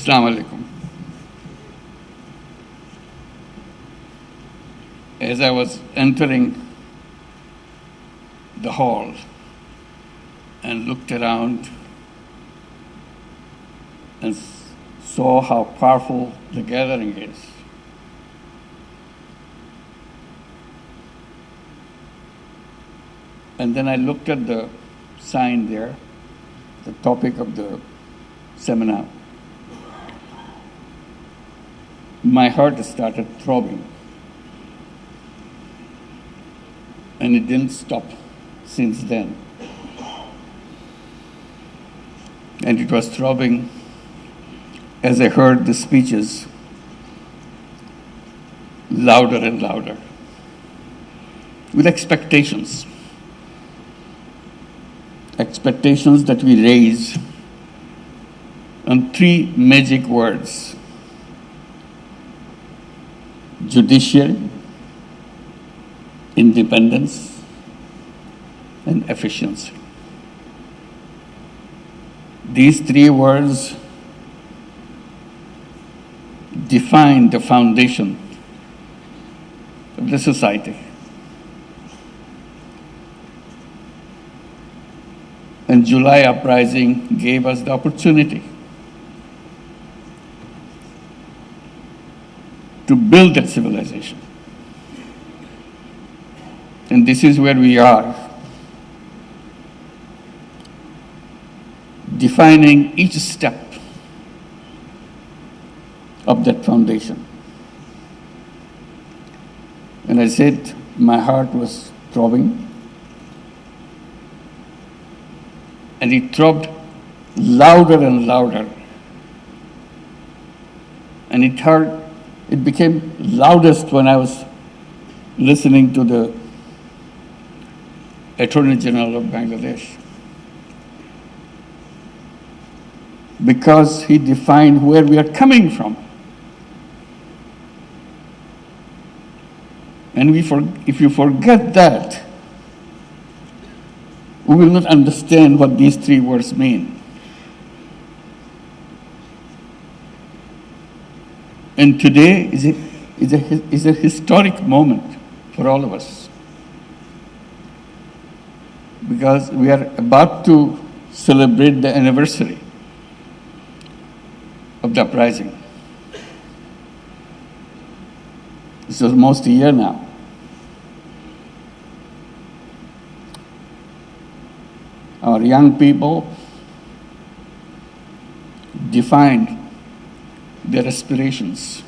Assalamu alaikum. As I was entering the hall and looked around and saw how powerful the gathering is, and then I looked at the sign there, the topic of the seminar, my heart started throbbing. And it didn't stop since then. And it was throbbing as I heard the speeches louder and louder, with expectations that we raise on three magic words: judicial, independence, and efficiency. These three words define the foundation of the society. And July uprising gave us the opportunity to build that civilization. And this is where we are, defining each step of that foundation. And I said my heart was throbbing, and it throbbed louder and louder. And it became loudest when I was listening to the Attorney General of Bangladesh, because he defined where we are coming from. And if you forget that, we will not understand what these three words mean. And today is a historic moment for all of us, because we are about to celebrate the anniversary of the uprising. It's almost a year now. Our young people defined their aspirations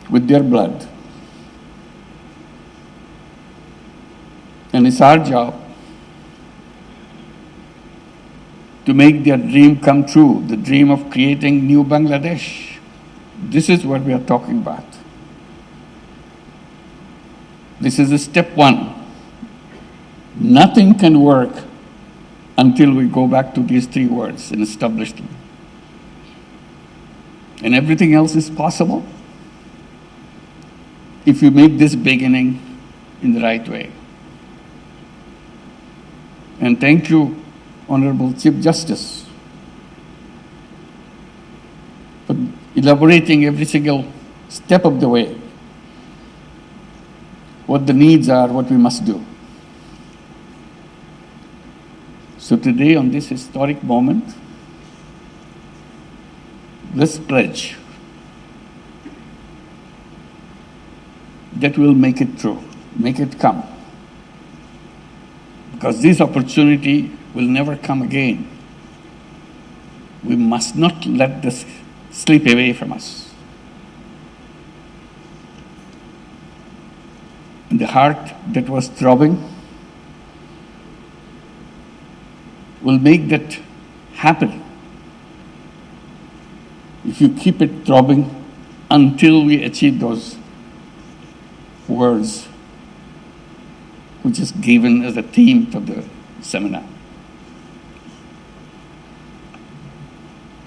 with their blood. And it's our job to make their dream come true, the dream of creating new Bangladesh. This is what we are talking about. This is step one. Nothing can work until we go back to these three words and establish them. And everything else is possible if you make this beginning in the right way. And thank you, Honorable Chief Justice, for elaborating every single step of the way, what the needs are, what we must do. So today, on this historic moment, let's pledge that we'll make it true, make it come. Because this opportunity will never come again. We must not let this slip away from us. And the heart that was throbbing will make that happen if you keep it throbbing until we achieve those words, which is given as a theme for the seminar.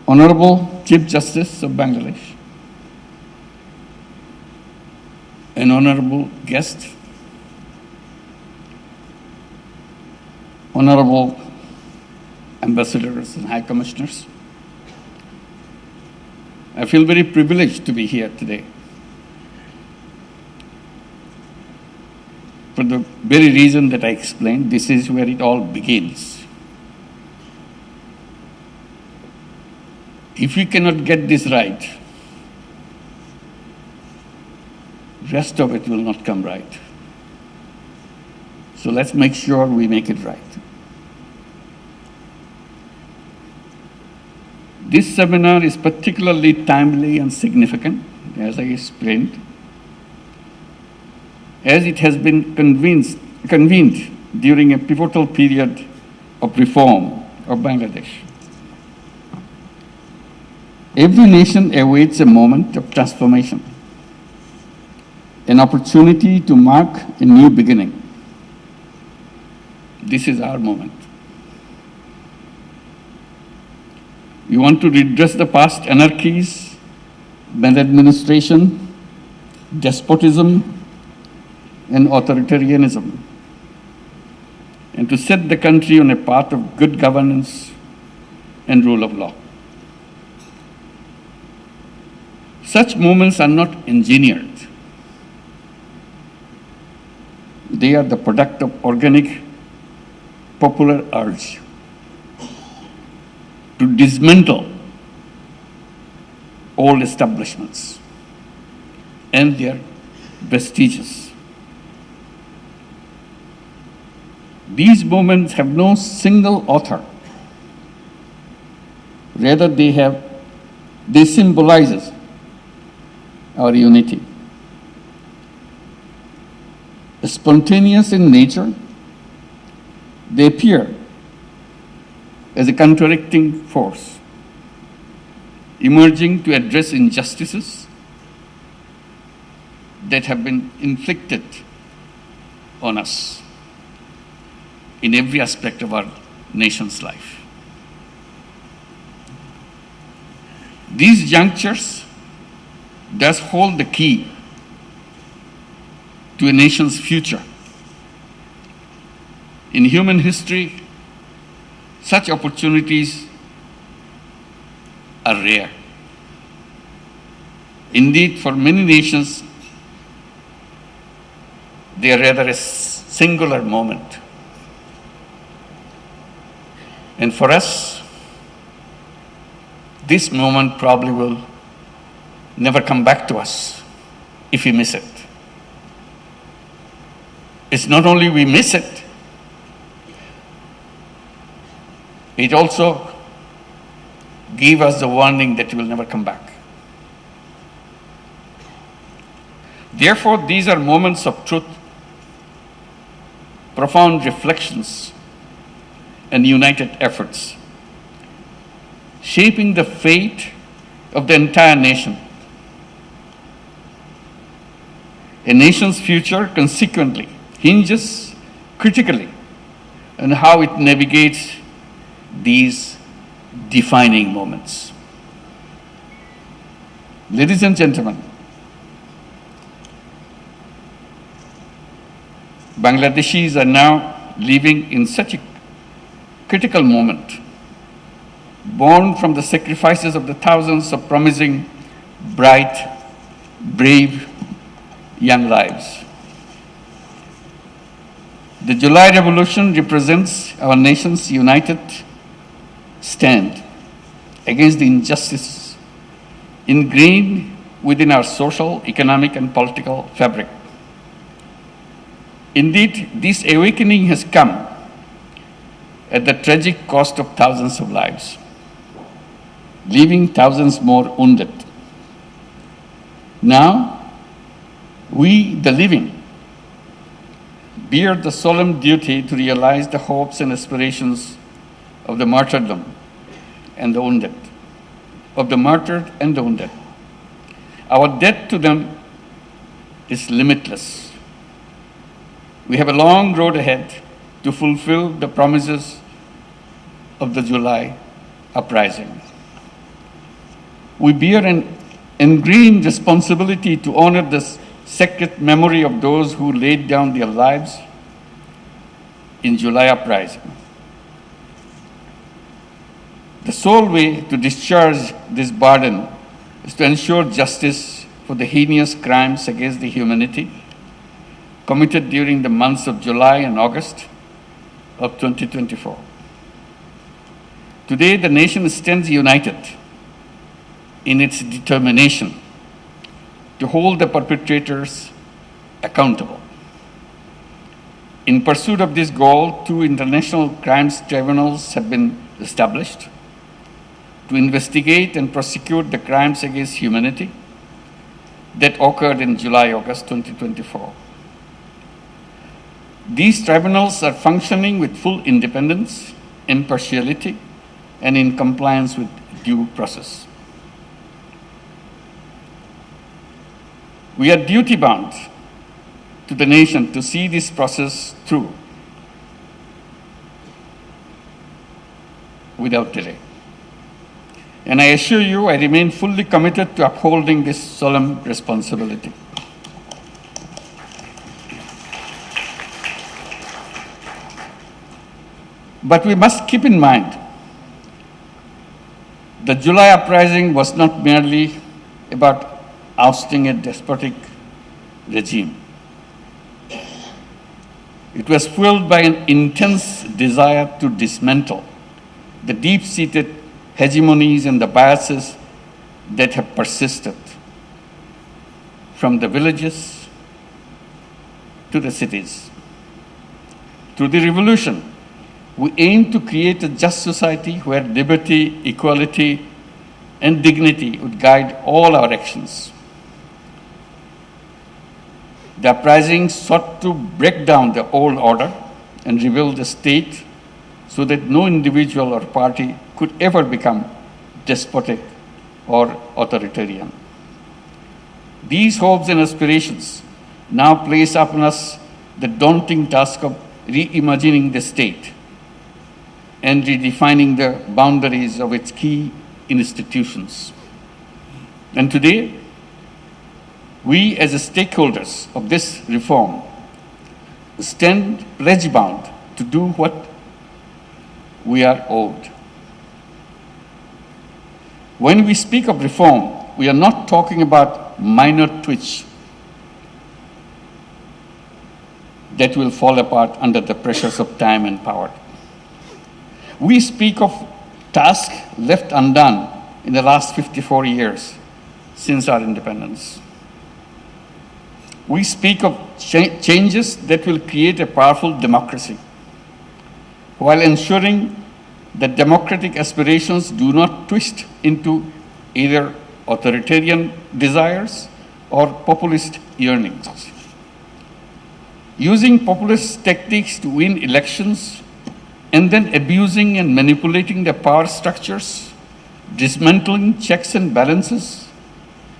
Honorable Chief Justice of Bangladesh, an honorable guest, honorable ambassadors and high commissioners, I feel very privileged to be here today. For the very reason that I explained, this is where it all begins. If we cannot get this right, rest of it will not come right. So let's make sure we make it right. This seminar is particularly timely and significant, as I explained, as it has been convened during a pivotal period of reform of Bangladesh. Every nation awaits a moment of transformation, an opportunity to mark a new beginning. This is our moment. We want to redress the past anarchies, maladministration, despotism, and authoritarianism, and to set the country on a path of good governance and rule of law. Such movements are not engineered. They are the product of organic popular urge to dismantle old establishments and their vestiges. These movements have no single author. Rather, they symbolize our unity. Spontaneous in nature, they appear as a counteracting force, emerging to address injustices that have been inflicted on us in every aspect of our nation's life. These junctures thus hold the key to a nation's future. In human history, such opportunities are rare. Indeed, for many nations, they are rather a singular moment. And for us, this moment probably will never come back to us if we miss it. It's not only we miss it, it also gives us the warning that it will never come back. Therefore, these are moments of truth, profound reflections, and united efforts, shaping the fate of the entire nation. A nation's future, consequently, hinges critically on how it navigates these defining moments. Ladies and gentlemen, Bangladeshis are now living in such a critical moment, born from the sacrifices of the thousands of promising, bright, brave young lives. The July Revolution represents our nation's united stand against the injustices ingrained within our social, economic, and political fabric. Indeed, this awakening has come at the tragic cost of thousands of lives, leaving thousands more wounded. Now, we, the living, bear the solemn duty to realize the hopes and aspirations of the martyrdom and the wounded, of the martyred and the wounded. Our debt to them is limitless. We have a long road ahead to fulfill the promises of the July uprising. We bear an ingrained responsibility to honor the sacred memory of those who laid down their lives in July uprising. The sole way to discharge this burden is to ensure justice for the heinous crimes against the humanity committed during the months of July and August of 2024. Today, the nation stands united in its determination to hold the perpetrators accountable. In pursuit of this goal, 2 international crimes tribunals have been established to investigate and prosecute the crimes against humanity that occurred in July-August 2024. These tribunals are functioning with full independence, impartiality, and in compliance with due process. We are duty-bound to the nation to see this process through without delay. And I assure you, I remain fully committed to upholding this solemn responsibility. But we must keep in mind, the July uprising was not merely about ousting a despotic regime. It was fueled by an intense desire to dismantle the deep-seated hegemonies and the biases that have persisted from the villages to the cities. Through the revolution, we aim to create a just society where liberty, equality, and dignity would guide all our actions. The uprising sought to break down the old order and rebuild the state so that no individual or party could ever become despotic or authoritarian. These hopes and aspirations now place upon us the daunting task of reimagining the state and redefining the boundaries of its key institutions. And today, we as stakeholders of this reform stand pledge-bound to do what we are owed. When we speak of reform, we are not talking about minor tweaks that will fall apart under the pressures of time and power. We speak of tasks left undone in the last 54 years since our independence. We speak of changes that will create a powerful democracy, while ensuring that democratic aspirations do not twist into either authoritarian desires or populist yearnings. Using populist tactics to win elections and then abusing and manipulating the power structures, dismantling checks and balances,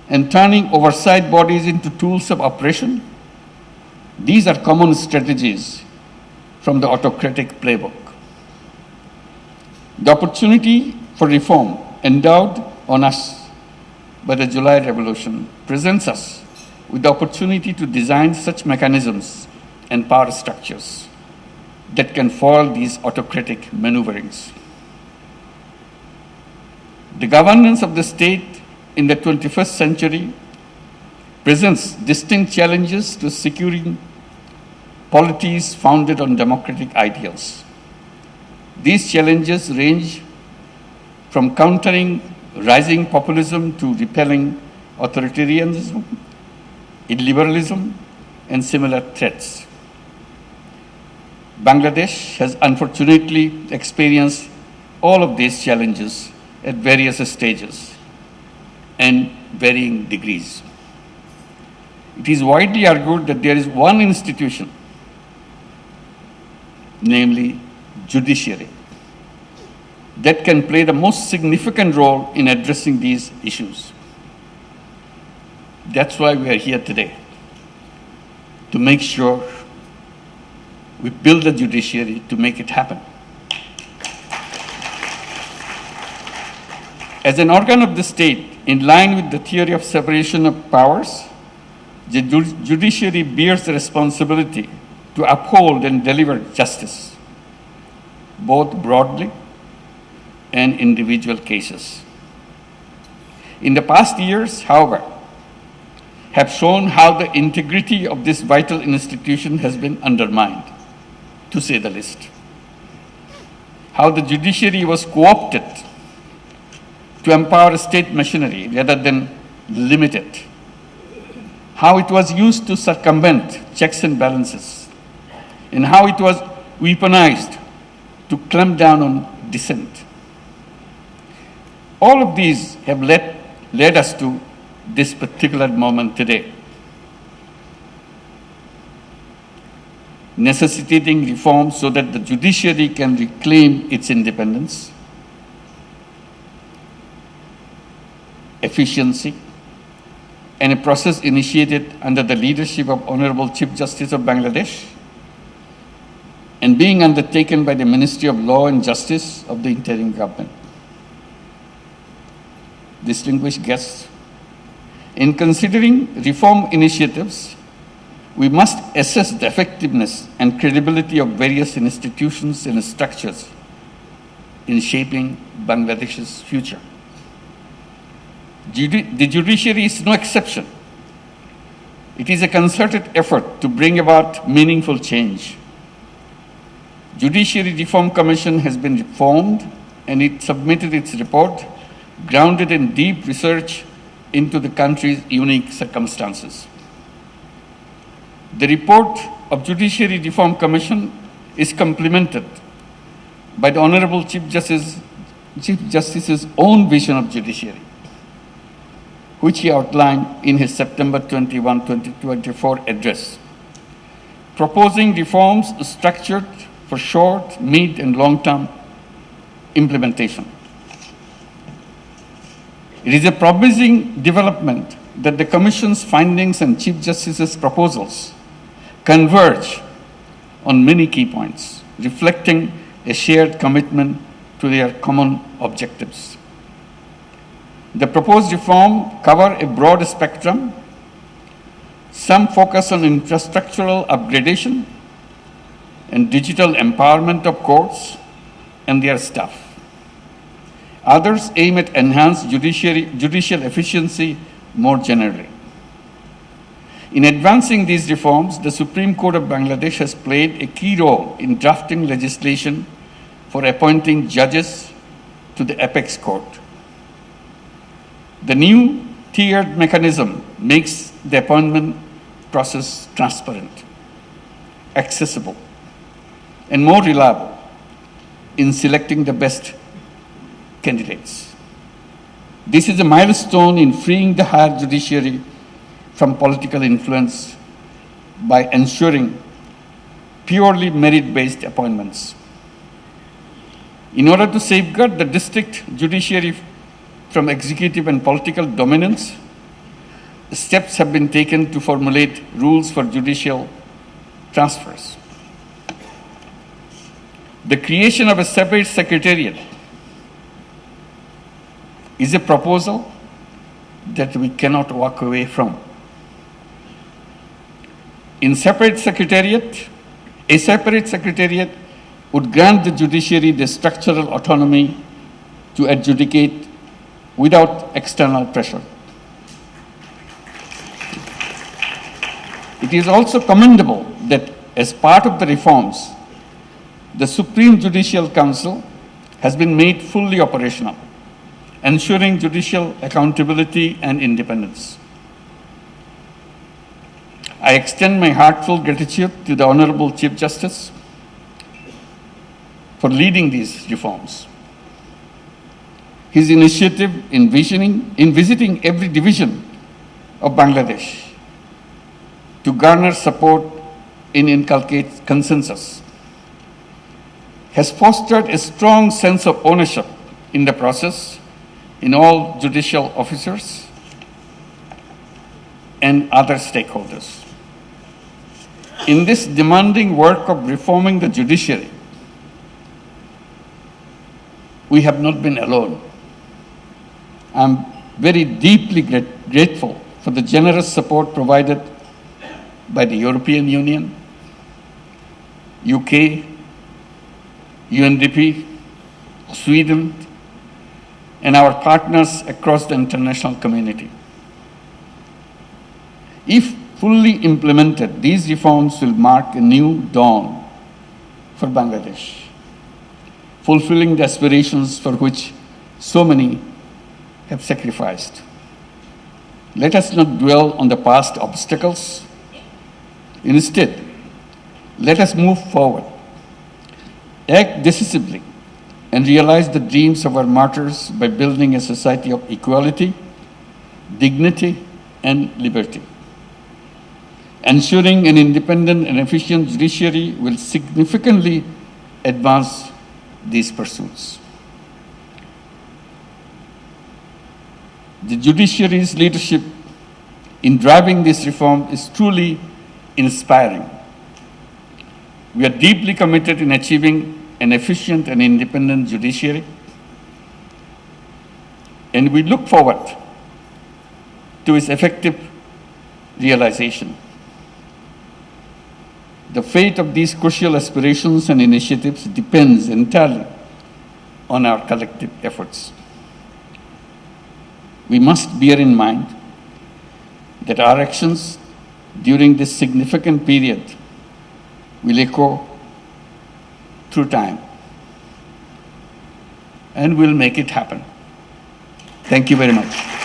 and turning oversight bodies into tools of oppression, these are common strategies from the autocratic playbook. The opportunity for reform endowed on us by the July Revolution presents us with the opportunity to design such mechanisms and power structures that can foil these autocratic maneuverings. The governance of the state in the 21st century presents distinct challenges to securing polities founded on democratic ideals. These challenges range from countering rising populism to repelling authoritarianism, illiberalism, and similar threats. Bangladesh has unfortunately experienced all of these challenges at various stages and varying degrees. It is widely argued that there is one institution, namely Judiciary, that can play the most significant role in addressing these issues. That's why we are here today, to make sure we build the judiciary to make it happen. As an organ of the state, in line with the theory of separation of powers, the judiciary bears the responsibility to uphold and deliver justice, both broadly and individual cases. In the past years, however, have shown how the integrity of this vital institution has been undermined, to say the least. How the judiciary was co-opted to empower state machinery rather than limit it. How it was used to circumvent checks and balances, and how it was weaponized to clamp down on dissent. All of these have led us to this particular moment today, necessitating reform so that the judiciary can reclaim its independence, efficiency, and a process initiated under the leadership of Honorable Chief Justice of Bangladesh and being undertaken by the Ministry of Law and Justice of the interim government. Distinguished guests, in considering reform initiatives, we must assess the effectiveness and credibility of various institutions and structures in shaping Bangladesh's future. The judiciary is no exception. It is a concerted effort to bring about meaningful change. Judiciary Reform Commission has been formed and it submitted its report grounded in deep research into the country's unique circumstances. The report of Judiciary Reform Commission is complemented by the Honorable Chief Justice's own vision of judiciary, which he outlined in his September 21, 2024 address, proposing reforms structured for short, mid, and long-term implementation. It is a promising development that the Commission's findings and Chief Justice's proposals converge on many key points, reflecting a shared commitment to their common objectives. The proposed reform cover a broad spectrum. Some focus on infrastructural upgradation and digital empowerment of courts and their staff. Others aim at enhanced judicial efficiency more generally. In advancing these reforms, the Supreme Court of Bangladesh has played a key role in drafting legislation for appointing judges to the apex court. The new tiered mechanism makes the appointment process transparent, accessible, and more reliable in selecting the best candidates. This is a milestone in freeing the higher judiciary from political influence by ensuring purely merit-based appointments. In order to safeguard the district judiciary from executive and political dominance, steps have been taken to formulate rules for judicial transfers. The creation of a separate secretariat is a proposal that we cannot walk away from. A separate secretariat would grant the judiciary the structural autonomy to adjudicate without external pressure. It is also commendable that as part of the reforms, the Supreme Judicial Council has been made fully operational, ensuring judicial accountability and independence. I extend my heartfelt gratitude to the Honorable Chief Justice for leading these reforms. His initiative in visiting every division of Bangladesh to garner support and inculcate consensus has fostered a strong sense of ownership in the process in all judicial officers and other stakeholders. In this demanding work of reforming the judiciary, we have not been alone. I'm very deeply grateful for the generous support provided by the European Union, UK, UNDP, Sweden, and our partners across the international community. If fully implemented, these reforms will mark a new dawn for Bangladesh, fulfilling the aspirations for which so many have sacrificed. Let us not dwell on the past obstacles. Instead, let us move forward, act decisively, and realize the dreams of our martyrs by building a society of equality, dignity, and liberty. Ensuring an independent and efficient judiciary will significantly advance these pursuits. The judiciary's leadership in driving this reform is truly inspiring. We are deeply committed in achieving an efficient and independent judiciary, and we look forward to its effective realization. The fate of these crucial aspirations and initiatives depends entirely on our collective efforts. We must bear in mind that our actions during this significant period will echo through time, and we'll make it happen. Thank you very much.